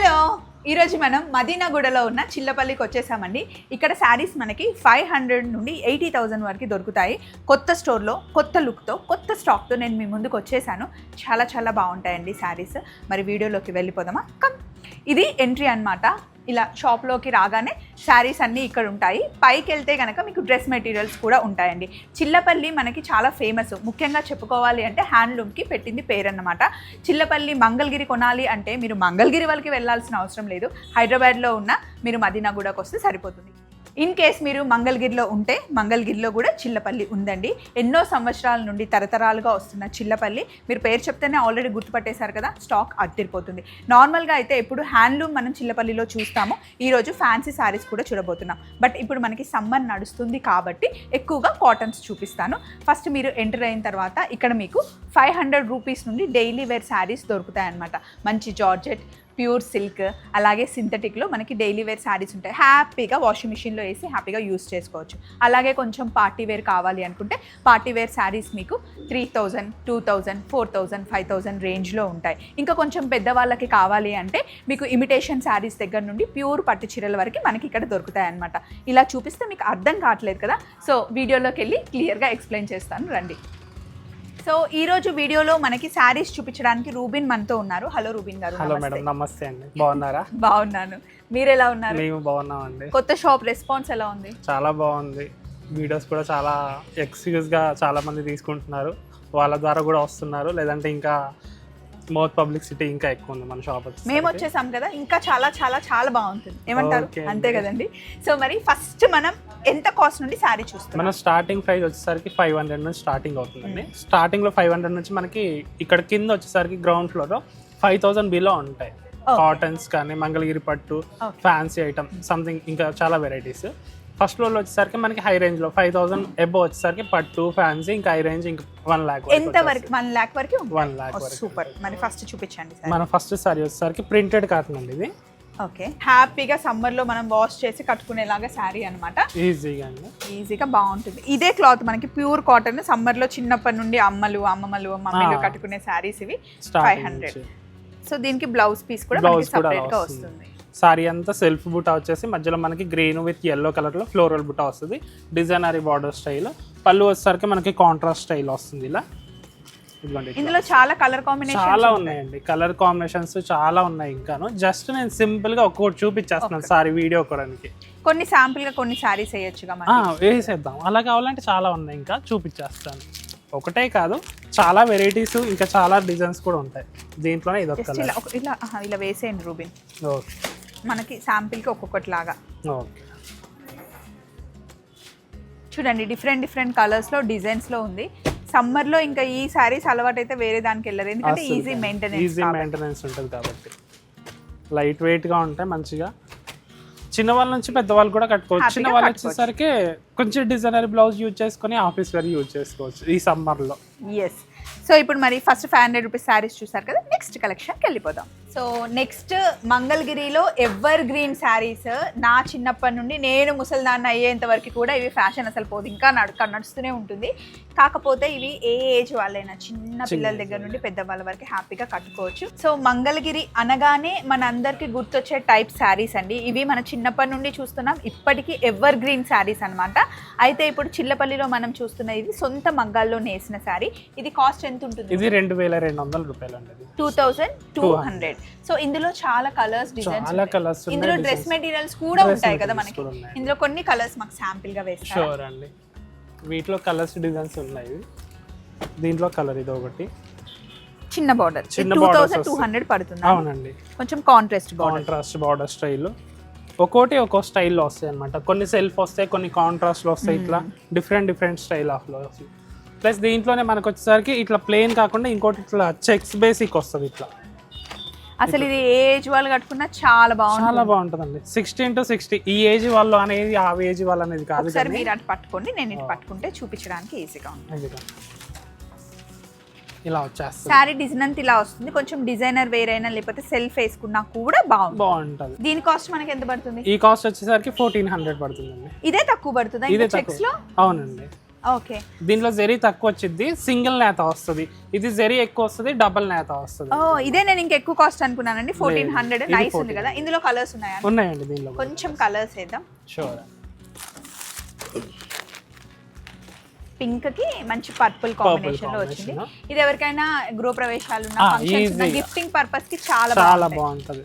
Hello, ఈరోజు మనం మదీనాగూడలో ఉన్న చిల్లపల్లికి వచ్చేసామండి. ఇక్కడ శారీస్ మనకి 500 నుండి 80,000 వరకు దొరుకుతాయి. కొత్త స్టోర్లో కొత్త లుక్తో కొత్త స్టాక్తో నేను మీ ముందుకు వచ్చేసాను. చాలా చాలా బాగుంటాయండి శారీస్. మరి వీడియోలోకి వెళ్ళిపోదామా? కమ్. ఇది ఎంట్రీ అన్నమాట. ఇలా షాప్లోకి రాగానే శారీస్ అన్నీ ఇక్కడ ఉంటాయి. పైకి వెళ్తే కనుక మీకు డ్రెస్ మెటీరియల్స్ కూడా ఉంటాయండి. చిల్లపల్లి మనకి చాలా ఫేమస్. ముఖ్యంగా చెప్పుకోవాలి అంటే హ్యాండ్లూమ్కి పెట్టింది పేరన్నమాట. చిల్లపల్లి మంగళగిరి కొనాలి అంటే మీరు మంగళగిరి వాళ్ళకి వెళ్ళాల్సిన అవసరం లేదు. హైదరాబాద్లో ఉన్న మీరు మదీనాగూడకు వస్తే సరిపోతుంది. ఇన్ కేస్ మీరు మంగళగిరిలో ఉంటే మంగళగిరిలో కూడా చిల్లపల్లి ఉందండి. ఎన్నో సంవత్సరాల నుండి తరతరాలుగా వస్తున్న చిల్లపల్లి. మీరు పేరు చెప్తేనే ఆల్రెడీ గుర్తుపట్టేశారు కదా, స్టాక్ అద్దరిపోతుంది. నార్మల్గా అయితే ఎప్పుడు హ్యాండ్లూమ్ మనం చిల్లపల్లిలో చూస్తాము. ఈరోజు ఫ్యాన్సీ శారీస్ కూడా చూడబోతున్నాం. బట్ ఇప్పుడు మనకి సమ్మర్ నడుస్తుంది కాబట్టి ఎక్కువగా కాటన్స్ చూపిస్తాను. ఫస్ట్ మీరు ఎంటర్ అయిన తర్వాత ఇక్కడ మీకు 500 రూపీస్ నుండి డైలీ వేర్ శారీస్ దొరుకుతాయన్నమాట. మంచి జార్జెట్, ప్యూర్ సిల్క్, అలాగే సింథటిక్లో మనకి డైలీ వేర్ శారీస్ ఉంటాయి. హ్యాపీగా వాషింగ్ మిషన్లో వేసి హ్యాపీగా యూస్ చేసుకోవచ్చు. అలాగే కొంచెం పార్టీ వేర్ కావాలి అనుకుంటే పార్టీ వేర్ శారీస్ మీకు 3,000, 2,000, 4,000, 5,000 రేంజ్లో ఉంటాయి. ఇంకా కొంచెం పెద్దవాళ్ళకి కావాలి అంటే మీకు ఇమిటేషన్ శారీస్ దగ్గర నుండి ప్యూర్ పట్టు చీరల వరకు మనకి ఇక్కడ దొరుకుతాయి అన్నమాట. ఇలా చూపిస్తే మీకు అర్థం కావట్లేదు కదా, సో వీడియోలోకి వెళ్ళి క్లియర్గా ఎక్స్ప్లెయిన్ చేస్తాను, రండి. సో ఈ రోజు వీడియోలో మనకి శారీస్ చూపించడానికి రూబిన్ మనతో ఉన్నారు. హలో రూబిన్ గారు. హలో మేడం, నమస్తే అండి. బాగున్నారా? బాగున్నాను, మీరు ఎలా ఉన్నారు? మేము బాగున్నామండి. కొత్త షాప్ రెస్పాన్స్ ఎలా ఉంది? చాలా బాగుంది. వీడియోస్ కూడా చాలా ఎక్స్క్యూజ్గా చాలా మంది తీసుకుంటున్నారు. వాళ్ళ ద్వారా కూడా వస్తున్నారు. లేదంటే ఇంకా మౌత్ పబ్లిసిటీ ఇంకా ఎక్కువ ఉంది మన షాప్. మేము వచ్చేసాం కదా, ఇంకా చాలా చాలా చాలా బాగుంటుంది. ఏమంటారు? అంతే కదండి. సో మరి ఫస్ట్ మనం ఎంత కాస్ట్ నుండి శారీ చూస్తాం? మన స్టార్టింగ్ ప్రైస్ వచ్చేసరికి 500 నుంచి స్టార్టింగ్ అవుతుందండి. స్టార్టింగ్ లో 500 నుంచి మనకి ఇక్కడ కింద వచ్చేసరికి గ్రౌండ్ ఫ్లోర్ లో 5,000 బిలో ఉంటాయి. కాటన్స్ కానీ, మంగళగిరి పట్టు, ఫ్యాన్సీ ఐటమ్, సంథింగ్ ఇంకా చాలా వెరైటీస్. ఫస్ట్ ఫ్లోర్ లో వచ్చేసరికి మనకి హై రేంజ్ లో 5,000 ఎబో వచ్చేసరికి పట్టు, ఫ్యాన్సీ, ఇంకా హై రేంజ్ ఇంకా 1 lakh. ఎంత వరకు? 1 lakh వరకు? 1 lakh వరకు. సూపర్. మరి ఫస్ట్ చూపించండి. మన ఫస్ట్ సారీ వచ్చేసరికి ప్రింటెడ్ కాటన్ అండి ఇది. ఓకే, హ్యాపీగా సమ్మర్ లో మనం వాష్ చేసి కట్టుకునేలాగా శారీ అనమాట. ఈజీగా అండి, ఈజీగా బాగుంటుంది. ఇదే క్లాత్ మనకి ప్యూర్ కాటన్. సమ్మర్ లో చిన్నప్పటి నుండి అమ్మమ్మలు మమ్మీలు కట్టుకునే శారీస్ ఇవి. 500. సో దీనికి బ్లౌజ్ పీస్ కూడా సెపరేట్ గా వస్తుంది. సారీ అంతా సెల్ఫ్ బుటా వచ్చేసి మధ్యలో మనకి గ్రీన్ విత్ ఎల్లో కలర్ లో ఫ్లోరల్ బుటా వస్తుంది. Designery border style. పళ్ళు వచ్చేసరికి మనకి కాంట్రాస్ట్ స్టైల్ వస్తుంది. ఇలా ఇందులో చాలా కలర్ కాంబినేషన్ చాలా ఉన్నాయండి. కలర్ కాంబినేషన్స్ చాలా ఉన్నాయి. ఇంకాను జస్ట్ నేను సింపుల్ గా ఒక్కొక్కటి చూపించేస్తున్నాను సారీ వీడియో కొడానికి. కొన్ని శాంపుల్ గా కొన్ని సారీస్ వేయొచ్చుగా, వేసేద్దాం. అలా కావాలంటే చాలా ఉన్నాయి, ఇంకా చూపించేస్తాను. ఒకటే కాదు, చాలా వెరైటీస్ ఇంకా చాలా డిజైన్స్ కూడా ఉంటాయి. దీంట్లోనే ఇది ఇలా వేసేయండి రూబిన్. ఓకే, మనకి శాంపిల్ కి ఒక్కొక్కటి లాగా. ఓకే, చూడండి డిఫరెంట్ కలర్స్ లో డిజైన్స్ లో ఉంది. సమ్మర్ లో ఇంకా ఈ సారీస్ అలవాటు అయితే వేరే దానికి వెళ్ళరు, ఎందుకంటే ఈజీ మెయింటెనెన్స్ ఉంటుంది కాబట్టి. లైట్ వెయిట్ గా ఉంటాయి, మంచిగా చిన్నవాళ్ళ నుంచి పెద్దవాళ్ళు కూడా కట్టుకోవచ్చు. చిన్న వాళ్ళు వచ్చేసరికి కొంచెం డిజైనర్ బ్లౌజ్ యూజ్ చేసుకొని ఆఫీస్ వేర్ యూజ్ చేసుకోవచ్చు ఈ సమ్మర్ లో. ఎస్. సో ఇప్పుడు మరి ఫస్ట్ 500 రూపీస్ శారీస్ చూసారు కదా, నెక్స్ట్ కలెక్షన్కి వెళ్ళిపోదాం. సో నెక్స్ట్ మంగళగిరిలో ఎవర్ గ్రీన్ శారీస్. నా చిన్నప్పటి నుండి నేను ముసల్దాన్ని అయ్యేంత వరకు కూడా ఇవి ఫ్యాషన్ అసలు పోదు, ఇంకా నడుస్తూనే ఉంటుంది. కాకపోతే ఇవి ఏ ఏజ్ వాళ్ళైనా, చిన్న పిల్లల దగ్గర నుండి పెద్దవాళ్ళ వరకు హ్యాపీగా కట్టుకోవచ్చు. సో మంగళగిరి అనగానే మన అందరికి గుర్తొచ్చే టైప్ శారీస్ అండి ఇవి. మన చిన్నప్పటి నుండి చూస్తున్నాం, ఇప్పటికీ ఎవర్ గ్రీన్ శారీస్ అనమాట. అయితే ఇప్పుడు చిల్లపల్లిలో మనం చూస్తున్న ఇది సొంత మగ్గాల్లో నేసిన శారీ. ఇది కాస్ట్ ఎంత ఉంటుంది? ఇది 2,200 రూపాయలు అండి. 2,200. సో ఇందులో చాలా కలర్స్, డిజైన్స్, ఇందులో డ్రెస్ మెటీరియల్స్ కూడా ఉంటాయి కదా మనకి. ఇందులో కొన్ని కలర్స్ మాకు శాంపిల్ గా వేస్తారు. షూర్ అండి, వీటిలో కలర్స్ డిజైన్స్ ఉన్నాయి. దీంట్లో కలర్ ఇది ఒకటి చిన్న బార్డర్, 2,200 పడుతుంది. అవునండి, కొంచెం కాంట్రాస్ట్ బార్డర్ స్టైల్. ఒక్కో స్టైల్లో వస్తాయి అనమాట. కొన్ని సెల్ఫ్ వస్తాయి, కొన్ని కాంట్రాస్ట్ లో వస్తాయి. ఇట్లా డిఫరెంట్ స్టైల్ ఆఫ్ లో వస్తాయి. ప్లస్ దీంట్లోనే మనకు వచ్చేసరికి ఇట్లా ప్లెయిన్ కాకుండా ఇంకోటి ఇట్లా చెక్స్ బేసిక్ వస్తుంది. ఇట్లా అసలు ఇది ఏ ఏజ్ వాళ్ళు కట్టుకున్నా చాలా బాగుంటుందండి. 16 to 60 ఈ ఏజ్ వాళ్ళు అనేది, ఆ ఏజ్ వాళ్ళు అనేది కాదు. ఒకసారి మీరు అటు పట్టుకోండి, నేను ఇటు పట్టుకుంటే చూపించడానికి ఈజీగా ఉంటుంది. ఇలా వచ్చేస్తుంది సారీ. డిజైన్ అంతా ఇలా వస్తుంది. కొంచెం డిజైనర్ వేర్ అయినా లేకపోతే సెల్ఫ్ వేసుకున్నా కూడా బాగుంటుంది. దీని కాస్ట్ మనకి ఎంత పడుతుంది? ఈ కాస్ట్ వచ్చేసరికి 1,400 పడుతుందండి. ఇదే తక్కువ పడుతుందా? ఇదే చెక్స్ లో? అవునండి, ఓకే. దీంట్లో జరీ తక్కువ వచ్చింది, సింగిల్ నేత వస్తుంది. ఇది జరీ ఎక్కువ వస్తుంది, డబుల్ నేత వస్తుంది. ఓ ఇదే నేను ఇంకా ఎక్కువ కాస్ట్ అనుకున్నానండి. 1400 నైస్ ఉంది కదా. ఇందులో కలర్స్ ఉన్నాయా? ఉన్నాయండి దీనిలో. కొంచెం కలర్స్ వేద్దాం. షూర్. పింక్ కి మంచి పర్పుల్ కాంబినేషన్ లో వచ్చింది. ఇది ఎవరికైనా గృహ ప్రవేశాలు ఉన్న ఫంక్షన్స్ ఉన్న గిఫ్టింగ్ పర్పస్ కి చాలా బాగుంటది.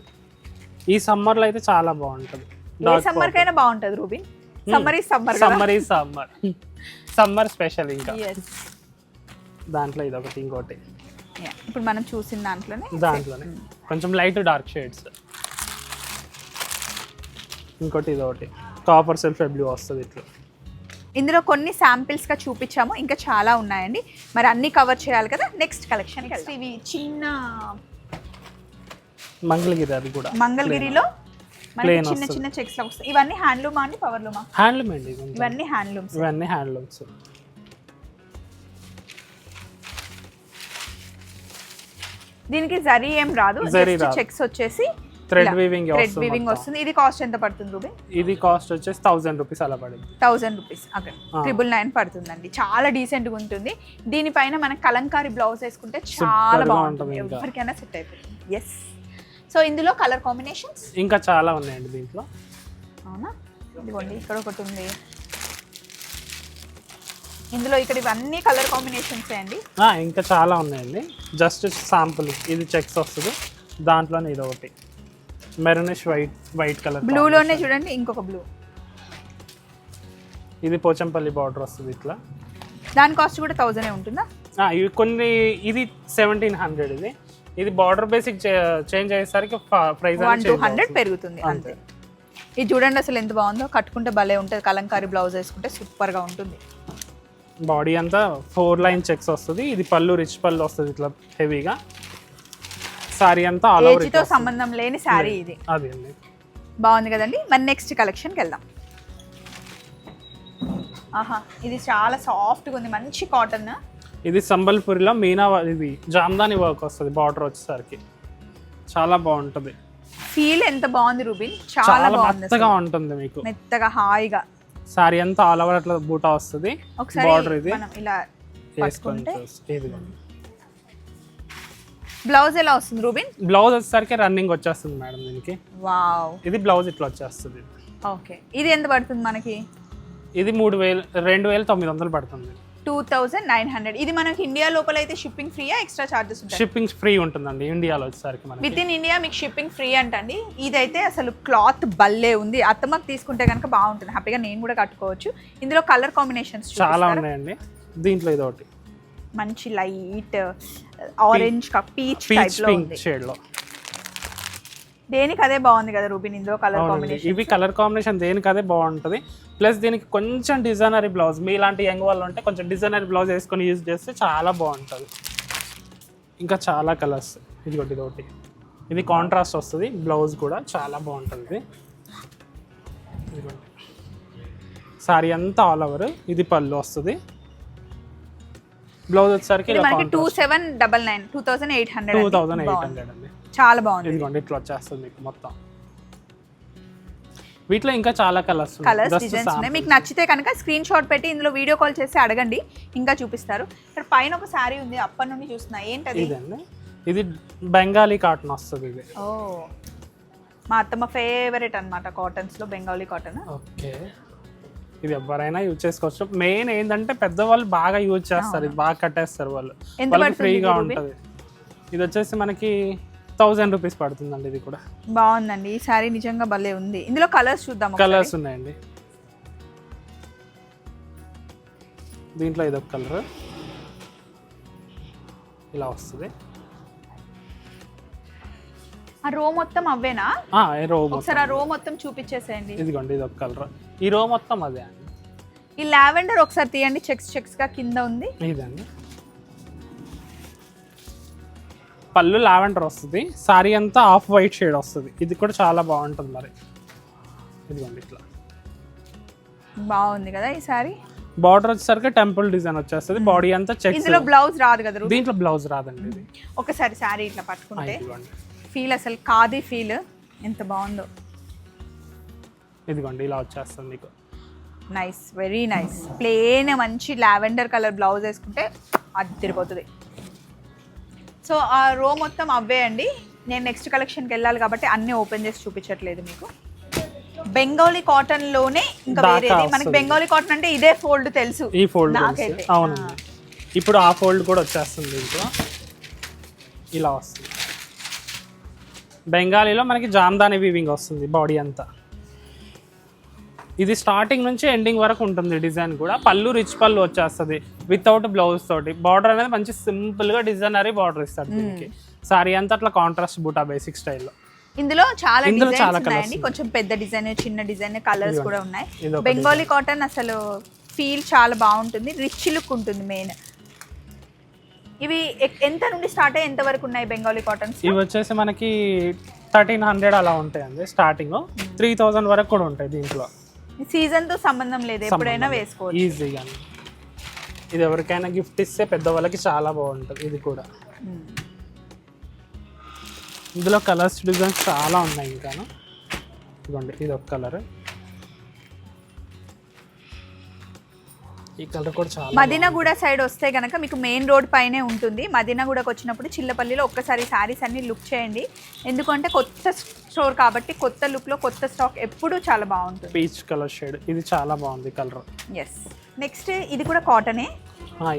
ఈ సమ్మర్ లో అయితే చాలా బాగుంటది. ఏ సమ్మర్ కైనా బాగుంటది Rubin. Summer is summer summer special. ఇంకా దాంట్లో ఇది ఒకటి, ఇంకోటి ఇప్పుడు మనం చూసిన దాంట్లోనే కొంచెం లైట్ డార్క్ షేడ్స్. ఇంకోటి ఇది ఒకటి కాపర్ సెల్ఫ్ బ్లూ వస్తుంది ఇట్లా. ఇందులో కొన్ని శాంపిల్స్ గా చూపించాము, ఇంకా చాలా ఉన్నాయండి. మరి అన్ని కవర్ చేయాలి కదా. నెక్స్ట్ కలెక్షన్ ఇవి చిన్న మంగళగిరి, అది కూడా మంగళగిరిలో చిన్న చిన్న చెక్స్ లో వస్తాయి. ఇవన్నీ హ్యాండ్లూమా అండి, పవర్లూమా? హ్యాండ్లూమ్ అండి. ఇవన్నీ హ్యాండ్లూమ్స్. దీనికి జరీ ఏం రాదు, చెక్స్ వచ్చేసి థ్రెడ్ వీవింగ్ వస్తుంది. ఇది కాస్ట్ ఎంత పడుతుంది రూబీ? ఇది కాస్ట్ వచ్చేసి 1000 రూపీస్ అలా పడింది. 1000 రూపీస్ అక్కడ 999 పడుతుందండి. చాలా డీసెంట్ గా ఉంటుంది. దీనిపైన మనకి కలంకారీ బ్లౌజ్ వేసుకుంటే చాలా బాగుంటుంది, ఎవరికైనా సెట్ అయిపోతుంది. ఎస్. సో ఇందులో కలర్ కాంబినేషన్స్ ఇంకా చాలా ఉన్నాయండి దీంట్లో. అవునా? ఇదిగోండి ఇక్కడ ఒకటి ఉంది. ఇందులో ఇక్కడ ఇవన్నీ కలర్ కాంబినేషన్స్ అండి. ఇంకా చాలా ఉన్నాయండి. Just sample. ఇది చెక్స్ వస్తుంది, దాంట్లోనే ఇది ఒకటి మెరూనిష్ వైట్ కలర్. బ్లూలోనే చూడండి ఇంకొక బ్లూ. ఇది పోచంపల్లి బార్డర్ వస్తుంది ఇట్లా. దాని కాస్ట్ కూడా 1000 ఉంటుందా? ఇవి కొన్ని, ఇది 1700. ఇది బార్డర్ బేసిక్ చేంజ్ అయ్యేసరికి ప్రైస్ 100-200 పెరుగుతుంది అంతే. ఇది చూడండి అసలు ఎంత బాగుందో. కట్టుకుంటే భలే ఉంటుంది. కలంకారీ బ్లౌజ్ వేసుకుంటే సూపర్ గా ఉంటుంది. బాడీ అంతా 4 లైన్ చెక్స్ వస్తుంది. ఇది పళ్ళు రిచ్ పళ్ళు వస్తుంది ఇట్లా హెవీగా. సారీ అంతా ఆల్ ఓవర్ ఏజ్తో సంబంధం లేని సారీ ఇది. అది అండి, బాగుంది కదండి. మరి నెక్స్ట్ కలెక్షన్కి వెళ్దాం. ఆహా, ఇది చాలా సాఫ్ట్గా ఉంది, మంచి కాటన్. ఇది సంబల్పూరిలో మీనా, ఇది జామ్దాని వర్క్ వస్తుంది బార్డర్ వచ్చేసరికి. చాలా బాగుంటుంది. ఫీల్ ఎంత బాగుంది రూబిన్, చాలా మెత్తగా ఉంటుంది మీకు, మెత్తగా హాయిగా. సారీ అంతా ఆల్ ఓవర్ అట్లా బూటా వస్తుంది. బార్డర్ ఇది మనం ఇలా వేసుకుంటే బ్లౌజ్ ఎలా వస్తుంది రూబిన్? బ్లౌజ్ వచ్చేసరికి రన్నింగ్ వచ్చేస్తుంది మేడం దీనికి. వావ్. ఇది బ్లౌజ్ ఇట్లా వచ్చేస్తుంది. ఓకే. ఇది ఎంత పడుతుంది మనకి? ఇది 2900 పడుతుంది. 2900. ఇది మనకి ఇండియా లోపల అయితే షిప్పింగ్ ఫ్రీయా, ఎక్స్ట్రా చార్జెస్ ఉంటాయి? షిప్పింగ్ ఫ్రీ ఉంటుందండి ఇండియాలో వచ్చేసరికి. మనకి విత్ ఇన్ ఇండియా మీకు షిప్పింగ్ ఫ్రీ అంటండి. ఇదైతే అసలు క్లాత్ భలే ఉంది. అత్తమ్మకి తీసుకుంటే కనుక బాగుంటుంది, హ్యాపీగా నేను కూడా కట్టుకోవచ్చు. ఇందులో కలర్ కాంబినేషన్స్ చాలా ఉన్నాయండి. దీంట్లో ఇది ఒకటి మంచి లైట్ ఆరెంజ్ పీచ్ టైప్ లో ఉంది షేడ్ లో. దేనికి అదే బాగుంది కదా రూబిన్. ఇందులో కలర్ కాంబినేషన్, ఇవి కలర్ కాంబినేషన్ దేనికి అదే బాగుంటుంది. ప్లస్ దీనికి కొంచెం డిజైనరీ బ్లౌజ్, మీలాంటి యంగ్ వాళ్ళు ఉంటే కొంచెం డిజైనరీ బ్లౌజ్ వేసుకొని యూజ్ చేస్తే చాలా బాగుంటుంది. ఇంకా చాలా కలర్స్. ఇది ఒకటి, ఇది కాంట్రాస్ట్ వస్తుంది. బ్లౌజ్ కూడా చాలా బాగుంటుంది. ఇదిగోండి సారీ అంతా ఆల్ ఓవర్. ఇది పళ్ళు వస్తుంది. బ్లౌజ్ వచ్చేసరికి 2800 అండి. చాలా బాగుంది. ఇదిగోండి ఇట్లా వచ్చేస్తుంది మీకు మొత్తం. వీటిలో ఇంకా చాలా కలర్స్ డిజైన్స్ ఉన్నాయి. మీకు నచ్చితే కనుక స్క్రీన్ షాట్ పెట్టి ఇందులో వీడియో కాల్ చేసి అడగండి, ఇంకా చూపిస్తారు. ఇక్కడ పైన ఒక శారీ ఉంది, అప్పటి నుండి చూస్తున్నా. ఏంటది? ఇదండి, ఇది బెంగాలీ కాటన్ వస్తుంది. ఇది ఓ మా అత్తమ్మ ఫేవరెట్ అన్నమాట కాటన్స్ లో, బెంగాలీ కాటన్. ఓకే. ఇది ఎవరైనా యూజ్ చేసుకోవచ్చు. మెయిన్ ఏంటంటే పెద్దవాళ్ళు బాగా యూజ్ చేస్తారు, ఇది బాగా కట్టేస్తారు వాళ్ళు, వాళ్ళకి ఫ్రీగా ఉంటుంది. ఇది వచ్చేసి మనకి 1000 రూపీస్ పడుతుందండి. ఇది కూడా బాగుందండి. ఈ సారీ నిజంగా భలే ఉంది. ఇందులో కలర్స్ చూద్దాం. కలర్స్ ఉన్నాయండి. దీంట్లో ఇదొక కలర్ ఇలా వస్తుంది. ఆ రో మొత్తం అవేనా? ఒకసారి ఆ రో మొత్తం చూపించేసేయండి. ఇదిగోండి ఇదొక కలర్. ఈ రో మొత్తం అదే అండి. ఈ లావెండర్ ఒకసారి తీయండి, చెక్స్ గా కింద ఉంది. ఇదండి పళ్ళు లావెండర్ వస్తుంది. సారీ అంతా ఆఫ్ వైట్ షేడ్ వస్తుంది. ఇది కూడా చాలా బాగుంటుంది. మరి ఇదిగోండి ఇట్లా బాగుంది కదా ఈ సారీ. బార్డర్ వచ్చేసరికి టెంపుల్ డిజైన్ వచ్చేస్తుంది. బాడీ అంతా చెక్స్. ఇందులో బ్లౌజ్ రాదు కదా? దీంట్లో బ్లౌజ్ రాదండి. ఇది ఒకసారి సారీ ఇట్లా పట్టుకుంటే ఫీల్, అసలు ఖాదీ ఫీల్ ఎంత బాగుందో. ఇదిగోండి ఇలా వచ్చేస్తుంది మీకు. Nice, very nice. ప్లేన్ మంచి లావెండర్ కలర్ బ్లౌజ్ వేసుకుంటే అదిరిపోతుంది. సో ఆ రో మొత్తం అవే అండి. నేను నెక్స్ట్ కలెక్షన్కి వెళ్ళాలి కాబట్టి అన్నీ ఓపెన్ చేసి చూపించట్లేదు మీకు. బెంగాలీ కాటన్ లోనే ఇంకా వేరేది మనకి బెంగాలీ కాటన్ అంటే ఇదే ఫోల్డ్ తెలుసు ఈ ఫోల్డ్ నాకైతే. అవునండి, ఇప్పుడు ఆ ఫోల్డ్ కూడా వచ్చేస్తుంది దీంట్లో, ఇలా వస్తుంది. బెంగాలీలో మనకి జామ్దాని వీవింగ్ వస్తుంది బాడీ అంతా. ఇది స్టార్టింగ్ నుంచి ఎండింగ్ వరకు ఉంటుంది డిజైన్ కూడా. పళ్ళు రిచ్ పళ్ళు వచ్చేస్తుంది వితౌట్ బ్లౌజ్ తోటి. బార్డర్ అనేది మంచి సింపుల్ గా డిజైనరీ బార్డర్ ఇస్తారు దీనికి. సారీ అంతా అట్లా కాంట్రాస్ట్ బూటా బేసిక్ స్టైల్లో. ఇందులో చాలా డిజైన్స్ ఉన్నాయండి, కొంచెం పెద్ద డిజైన్, చిన్న డిజైన్, కలర్స్ కూడా ఉన్నాయి. బెంగాలీ కాటన్ అసలు ఫీల్ చాలా బాగుంటుంది, రిచ్ లుక్ ఉంటుంది మెయిన్. ఇవి ఎంత నుండి స్టార్ట్ అయ్యి ఎంత వరకు ఉన్నాయి బెంగాలీ కాటన్స్? ఇవి వచ్చేసి మనకి 1300 అలా ఉంటాయండి స్టార్టింగ్. 3000 వరకు కూడా ఉంటాయి దీంట్లో. సీజన్ తో సంబంధం లేదు, ఎప్పుడైనా వేసుకోవచ్చు ఈజీగా. ఇది ఎవరికైనా గిఫ్ట్ ఇస్తే పెద్దవాళ్ళకి చాలా బాగుంటుంది. ఇది కూడా ఇందులో కలర్స్ డిజైన్స్ చాలా ఉన్నాయి. ఇంకాను ఇదిగోండి, ఇది ఒక కలర్, ఈ కలర్ కూడా చాలా. మదీనాగూడ సైడ్ వస్తే కనుక మీకు మెయిన్ రోడ్ పైనే ఉంటుంది. మదీనాగూడకు వచ్చినప్పుడు చిల్లపల్లిలో ఒక్కసారి శారీస్ అన్ని లుక్ చేయండి, ఎందుకంటే కొత్త స్టోర్ కాబట్టి కొత్త లుక్లో కొత్త స్టాక్ ఎప్పుడూ చాలా బాగుంటుంది. పీచ్ కలర్ షేడ్, ఇది చాలా బాగుంది కలర్. ఎస్. నెక్స్ట్ ఇది కూడా కాటనే.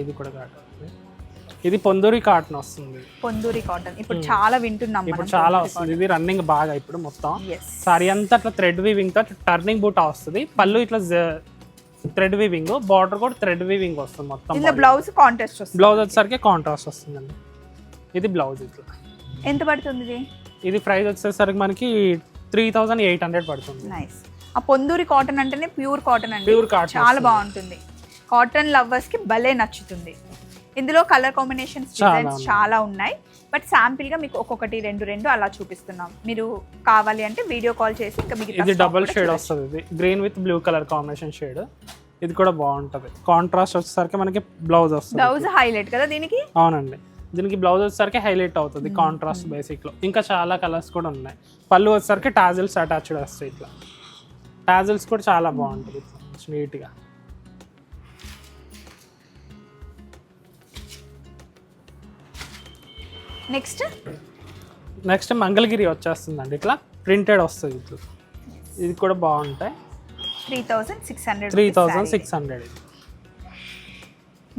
ఇది కూడా కాటన్. ఇది పొందూరి కాటన్ వస్తుంది. పొందూరి కాటన్ ఇప్పుడు చాలా వింటున్నాం, ఇప్పుడు చాలా వస్తుంది. ఇది రన్నింగ్ బాగా ఇప్పుడు మొత్తం. సారీ అంతా అట్లా థ్రెడ్ వీవింగ్ తో టర్నింగ్ బూటా వస్తుంది. పళ్ళు ఇట్లా థ్రెడ్ వీవింగ్, బార్డర్ కూడా థ్రెడ్ వీవింగ్ వస్తుంది మొత్తం. ఇలా బ్లౌజ్ కాంట్రాస్ట్ వస్తుంది. బ్లౌజ్ వచ్చేసరికి కాంట్రాస్ట్ వస్తుందండి. ఇది బ్లౌజ్ ఇట్లా. ఎంత పడుతుంది ఇది? ఇది ప్రైస్ వచ్చేసరికి మనకి 3800 పడుతుంది. నైస్. ఆ పొందూరి కాటన్ అంటేనే ప్యూర్ కాటన్ అండి, ప్యూర్ కాటన్ చాలా బాగుంటుంది. కాటన్ లవర్స్ కి భలే నచ్చుతుంది. ఇందులో కలర్ కాంబినేషన్స్ డిజైన్స్ చాలా ఉన్నాయి, బట్ శాంపిల్ గా మీకు ఒక్కొక్కటి రెండు అలా చూపిస్తున్నాం. మీరు కావాలి అంటే వీడియో కాల్ చేసి ఇంకా మీకు. ఇది డబుల్ షేడ్ వస్తుంది, ఇది green with blue colour combination shade. ఇది కూడా బాగుంటది. కాంట్రాస్ట్ వచ్చేసరికి మనకి బ్లౌజ్ వస్తుంది. బ్లౌజ్ హైలైట్ కదా దీనికి. అవునండి, దీనికి బ్లౌజ్ వచ్చేసరికి హైలైట్ అవుతుంది కాంట్రాస్ట్ బేసిక్ లో. ఇంకా చాలా కలర్స్ కూడా ఉన్నాయి. పళ్ళు వచ్చేసరికి టాజిల్స్ అటాచ్డ్ వస్తాయి. ఇట్లా టాజిల్స్ కూడా చాలా బాగుంటుంది నీట్ గా. నెక్స్ట్ మంగళగిరి వచ్చేస్తుందండి, ఇట్లా ప్రింటెడ్ వస్తుంది. ఇట్లా ఇది కూడా బాగుంటాయి. 3600.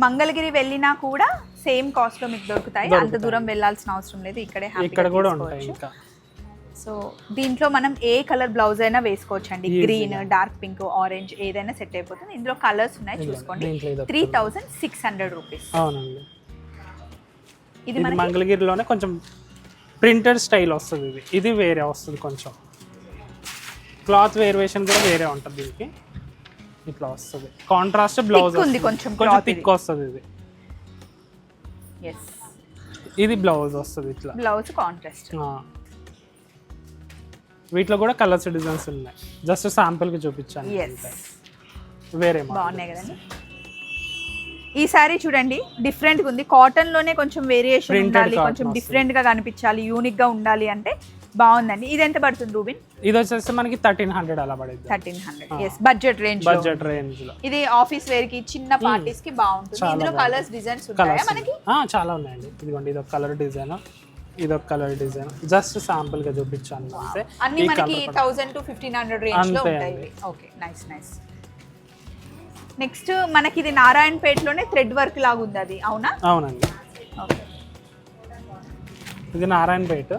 మంగళగిరి వెళ్ళినా కూడా సేమ్ కాస్ట్ లో మీకు దొరుకుతాయి, అంత దూరం వెళ్ళాల్సిన అవసరం లేదు. ఇక్కడ కూడా ఉంటాయి ఇంకా. సో దీంట్లో మనం ఏ కలర్ బ్లౌజ్ అయినా వేసుకోవచ్చు అండి. గ్రీన్, డార్క్ పింక్, ఆరెంజ్ ఏదైనా సెట్ అయిపోతుంది. ఇందులో కలర్స్ ఉన్నాయి చూసుకోండి. 3600 రూపీస్. అవునండి, ఇది మంగళగిరిలోనే కొంచెం ప్రింటెడ్ స్టైల్ వస్తుంది. ఇది వేరే వస్తుంది, కొంచెం క్లాత్ వేరియేషన్ కూడా వేరే ఉంటుంది దీనికి. ఇట్లా వస్తుంది కాంట్రాస్ట్ బ్లౌజ్ ఉంది, కొంచెం థిక్ వస్తుంది ఇది. ఇది బ్లౌజ్ వస్తుంది ఇట్లా, బ్లౌజ్ కాంట్రాస్ట్. వీటిలో కూడా కలర్స్ డిజైన్స్ ఉన్నాయి, జస్ట్ శాంపుల్ కి చూపించాను. వేరే బాగున్నాయి కదండి. ఈ సారీ చూడండి, డిఫరెంట్ గా ఉంది. కాటన్ లోనే కొంచెం వేరియేషన్ ఉండాలి, కొంచెం డిఫరెంట్ గా కనిపించాలి, యూనిక్ గా ఉండాలి అంటే బాగుందండి. ఇది ఎంత పడుతుంది రూబిన్? ఇది వచ్చేసి మనకి 1300 అలా పడుతుంది. 1300. yes, బడ్జెట్ రేంజ్ లో. ఇది ఆఫీస్ వేర్ కి, చిన్న పార్టీస్ కి బాగుంటుంది. ఇందులో కలర్స్ డిజైన్స్ ఉంటాయా మనకి? చాలా ఉన్నాయండి. ఇదిగోండి, ఇది ఒక కలర్ డిజైన్, ఇది ఒక కలర్ డిజైన్. జస్ట్ శాంపుల్ గా చూపించాను అంతే. అన్ని మనకి 1000 to 1500 రేంజ్ లో ఉంటాయి. Okay, nice nice. నెక్స్ట్ మనకి ఇది నారాయణపేటలోనే థ్రెడ్ వర్క్ లాగా ఉంది, అది అవునా? అవునండి, ఇది నారాయణపేట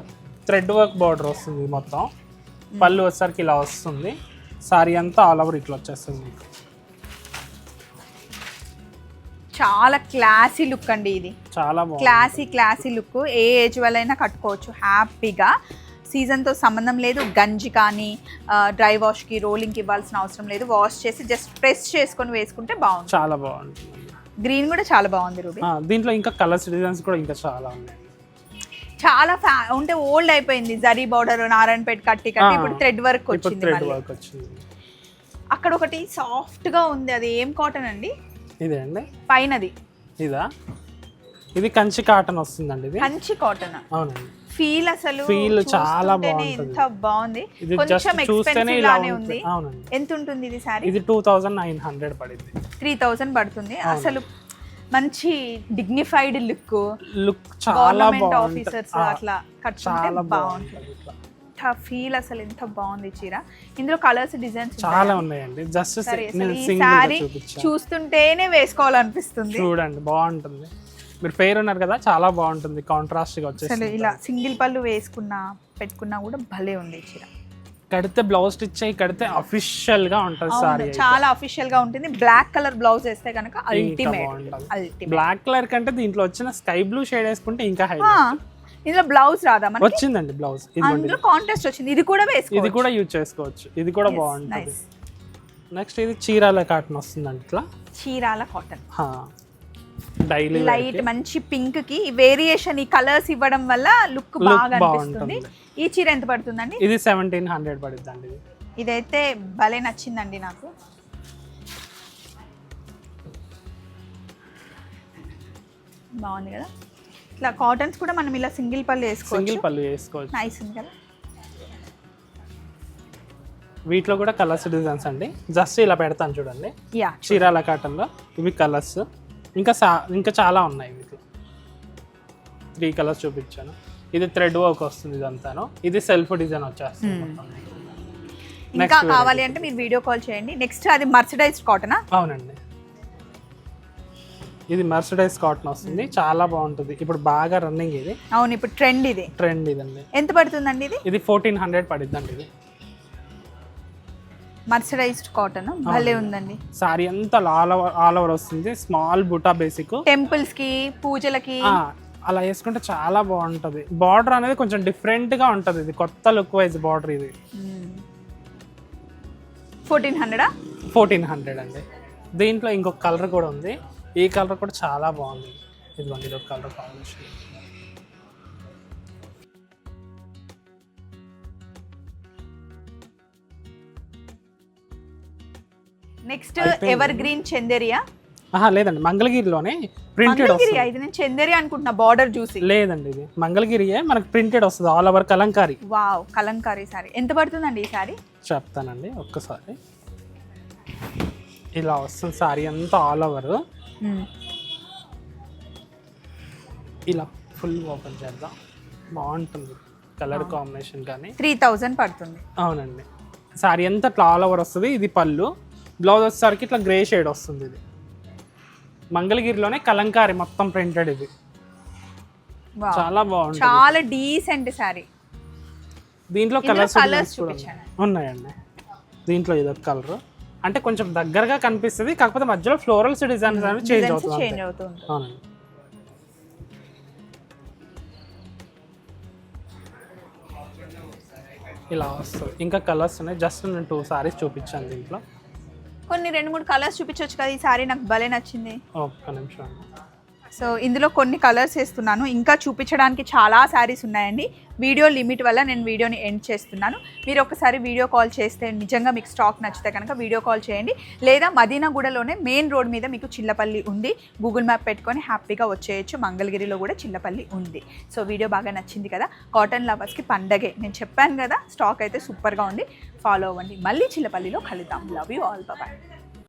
థ్రెడ్ వర్క్ బార్డర్ వస్తుంది మొత్తం. పళ్ళు వచ్చేసరికి ఇలా వస్తుంది. సారీ అంతా ఆల్ ఓవర్ ఇట్లా వచ్చేస్తుంది మీకు. చాలా క్లాసీ లుక్ అండి ఇది, చాలా క్లాసీ లుక్. ఏ ఏజ్ వాళ్ళైనా కట్టుకోవచ్చు హ్యాపీగా. సీజన్తో సంబంధం లేదు. గంజి కానీ డ్రై వాష్కి, రోలింగ్కి ఇవ్వాల్సిన అవసరం లేదు. వాష్ చేసి జస్ట్ ప్రెస్ చేసుకొని వేసుకుంటే బాగుంటుంది, చాలా బాగుంటుంది. గ్రీన్ కూడా చాలా బాగుంది రూబీ. దీంట్లో ఇంకా కలర్స్ డిజైన్స్ కూడా ఇంకా చాలా ఉన్నాయి. చాలా అంటే ఓల్డ్ అయిపోయింది. జరీ బార్డర్, నారాయణపేట కట్టి ఇప్పుడు థ్రెడ్ వర్క్ వచ్చింది. అక్కడ ఒకటి సాఫ్ట్ గా ఉంది, అది ఏం కాటన్ అండి? ఇదే అండి పైనది. ఇదా? ఇది కంచి కాటన్ వస్తుందండి. ఇది కంచి కాటన్. అవునండి. ఫీల్ అసలు ఫీల్ చాలా చూస్తుంటేనే బాగుంటుంది. ఎంత బాగుంది. ఇది కొంచెం జస్ట్ చూస్తేనే ఎక్స్పెన్సివ్ ఇలా లానే ఉంటుంది. ఉంది. అవునండి. ఎంత ఉంటుంది ఇది సారీ? ఇది 2900 పడింది. 3000 పడుతుంది. అసలు మంచి డిగ్నిఫైడ్ లుక్ చాలా గవర్నమెంట్ బాగుంటుంది. ఆఫీసర్స్ అట్లా కట్టుకుంటే చాలా బాగుంటుంది. బాగుంటుంది. ఫీల్ అసలు ఎంత బాగుంది చీర. ఇందులో కలర్స్ డిజైన్స్ చాలా ఉన్నాయండి. జస్ట్ నేను ఈ సింగిల్ సారీ చూపించాను. చూస్తుంటేనే వేసుకోవాలనిపిస్తుంది. చూడండి బాగుంటుంది. మీరు పేరు ఉన్నారు కదా, చాలా బాగుంటుంది. కాంట్రాస్ట్ గా అసలు వచ్చేసి ఇలా సింగిల్ పళ్ళు వేసుకున్నా పెట్టుకున్నా కూడా భలే ఉంది చీర. కడితే బ్లౌజ్ స్టిచ్ అయ్యి కడితే అఫీషియల్ గా ఉంటుంది సారీ. చాలా అఫీషియల్ గా ఉంటుంది. బ్లాక్ కలర్ బ్లౌజ్ వేస్తే కనుక అల్టిమేట్. బ్లాక్ కలర్ కంటే దీంట్లో వచ్చిన స్కై బ్లూ షేడ్ వేసుకుంటే ఇంకా హైలైట్. ఇందులో బ్లౌజ్ రాదా మనకి? వచ్చిందండి బ్లౌజ్. అందులో కాంట్రాస్ట్ వచ్చింది. ఇది కూడా వేసుకోవచ్చు. ఇది కూడా యూజ్ చేసుకోవచ్చు. ఇది కూడా బాగుంటుంది. నెక్స్ట్ ఇది చీరాల కాటన్ వస్తుందండి. ఇట్లా చీరాల కాటన్ డైలీ లైట్ మంచి పింక్ కి వేరియేషన్ ఈ కలర్స్ ఇవ్వడం వల్ల లుక్ బాగా అనిపిస్తుంది. ఈ చీర ఎంత పడుతుందండి? ఇది 1700 పడుతుందండి. ఇదైతే భలే నచ్చిందండి నాకు. బాగుంది కదా. ఇట్లా కాటన్స్ కూడా మనం ఇలా సింగిల్ పళ్ళు వేసుకోవచ్చు. నైస్ ఉంది కదా. వీటిలో కూడా కలర్స్ డిజైన్స్ అండి. జస్ట్ ఇలా పెడతాను చూడండి. చీరాల కాటన్ లో ఇవి కలర్స్ ఇంకా చాలా ఉన్నాయి. వీటిలో 3 కలర్స్ చూపించాను. ఇది థ్రెడ్ వర్క్ వస్తుంది ఇదంతాను. ఇది సెల్ఫ్ డిజైన్ వచ్చేస్తుంది. ఇంకా కావాలి అంటే మీరు వీడియో కాల్ చేయండి. నెక్స్ట్ అది మర్సరైజ్డ్ కాటనా? అవునండి. ఇది మర్సరైజ్ కాటన్ వస్తుంది. చాలా బాగుంటుంది. ఇప్పుడు బాగా రన్నింగ్ ఇది. అవును, ఇప్పుడు ట్రెండ్ ఇదండి. ఎంత పడుతుందండి ఇది? ఇది 1400 పడుతుందండి. ఇది మర్సరైజ్డ్ కాటన్ భలే ఉందండి. సారీ అంతా ఆల్ ఓవర్ వస్తుంది. స్మాల్ బుటా బేసిక్ టెంపుల్స్ కి పూజలకి అలా వేసుకుంటే చాలా బాగుంటది. బార్డర్ అనేది కొంచెం డిఫరెంట్ గా ఉంటది. ఇది కొత్త లుక్ వైజ్ బార్డర్. ఇది 1400 అండి. దీంట్లో ఇంకొక కలర్ కూడా ఉంది. ఈ కలర్ కూడా చాలా బాగుంది. ఇదిగోండి, ఇది ఒక colour combination. Next ever green చందేరియా? లేదండి, మంగళగిరిలోనే ప్రింటెడ్ వస్తుంది. ఇది నేను చందేరియా అనుకుంటున్నా బార్డర్ చూసి. లేదండి, ఇది మంగళగిరియే. మనకు ప్రింటెడ్ వస్తుంది all over Kalamkari. Wow, Kalamkari sorry ఎంత పడుతుందండి ఈ సారీ? చెప్తానండి ఒక్కసారి. ఇలా వస్తుంది సారీ అంతా ఆల్ ఓవర్. ఇలా ఫుల్ ఓపెన్ చేద్దాం. బాగుంటుంది కలర్ కాంబినేషన్. కానీ 3000 పడుతుంది. అవునండి. సారీ అంతా ఇట్లా ఆల్ ఓవర్ వస్తుంది. ఇది పళ్ళు. బ్లౌజ్ వచ్చేసరికి ఇట్లా గ్రే షేడ్ వస్తుంది. ఇది మంగళగిరిలోనే కలంకారీ మొత్తం ప్రింటెడ్. ఇది చాలా బాగుంటుంది. చాలా డీసెంట్ సారీ. దీంట్లో కలర్స్ ఉన్నాయండి. దీంట్లో ఇదొక కలర్ అంటే కొంచెం దగ్గరగా కనిపిస్తుంది. కాకపోతే మధ్యలో ఫ్లోరల్స్ డిజైన్స్ అనేవి చేంజ్ అవుతుంది. అవునండి. ఇలా వస్తుంది. ఇంకా కలర్స్ ఉన్నాయి. జస్ట్ నేను 2 సారీస్ చూపించాను. దీంట్లో కొన్ని 2-3 కలర్స్ చూపించవచ్చు కదా. ఈ సారీ నాకు భలే నచ్చింది. ఒక్క నిమిషం. సో ఇందులో కొన్ని కలర్స్ వేస్తున్నాను. ఇంకా చూపించడానికి చాలా శారీస్ ఉన్నాయండి. వీడియో లిమిట్ వల్ల నేను వీడియోని ఎండ్ చేస్తున్నాను. మీరు ఒకసారి వీడియో కాల్ చేస్తే నిజంగా మీకు స్టాక్ నచ్చితే కనుక వీడియో కాల్ చేయండి. లేదా మదీనాగూడలోనే మెయిన్ రోడ్ మీద మీకు చిల్లపల్లి ఉంది. గూగుల్ మ్యాప్ పెట్టుకొని హ్యాపీగా వచ్చేయచ్చు. మంగళగిరిలో కూడా చిల్లపల్లి ఉంది. సో వీడియో బాగా నచ్చింది కదా. కాటన్ లవర్స్కి పండగే. నేను చెప్పాను కదా, స్టాక్ అయితే సూపర్గా ఉంది. ఫాలో అవ్వండి. మళ్ళీ చిల్లపల్లిలో కలుద్దాం. Love you all. బాయ్.